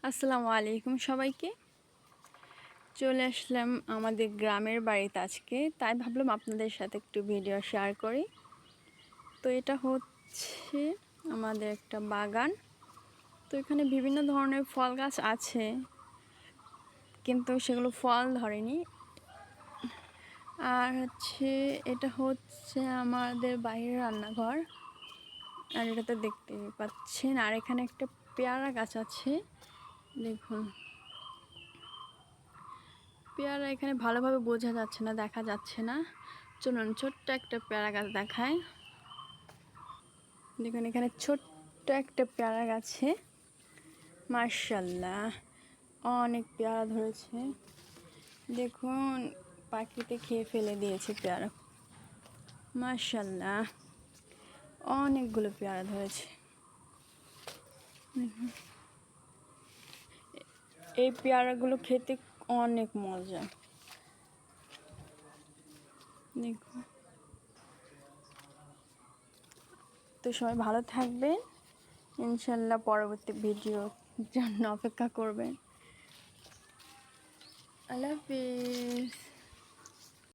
আসসালামু আলাইকুম সবাইকে। চলে আসলাম আমাদের গ্রামের বাড়িতে আজকে, তাই ভাবলাম আপনাদের সাথে একটু ভিডিও শেয়ার করি। তো এটা হচ্ছে আমাদের একটা বাগান। তো এখানে বিভিন্ন ধরনের ফল গাছ আছে, কিন্তু সেগুলো ফল ধরেনি। আর এটা হচ্ছে আমাদের বাইরের রান্নাঘর। আর এটা তো দেখতে পাচ্ছেন। আর এখানে একটা পেয়ারা গাছ আছে, দেখুন। পেয়ারা এখানে ভালোভাবে বোঝা যাচ্ছে না, দেখা যাচ্ছে না। চলুন ছোট্ট একটা পেয়ারা গাছ দেখায়। দেখুন এখানে ছোট্ট একটা পেয়ারা গাছে মাশাআল্লাহ অনেক পেয়ারা ধরেছে। দেখুন পাখিতে খেয়ে ফেলে দিয়েছে পেয়ারা। মাশাআল্লাহ অনেকগুলো পেয়ারা ধরেছে। এই পেয়ারাগুলো খেতে অনেক মজা। দেখুন। তো সবাই ভালো থাকবেন, ইনশাল্লাহ পরবর্তী ভিডিওর জন্য অপেক্ষা করবেন। আল্লাহ হাফিজ।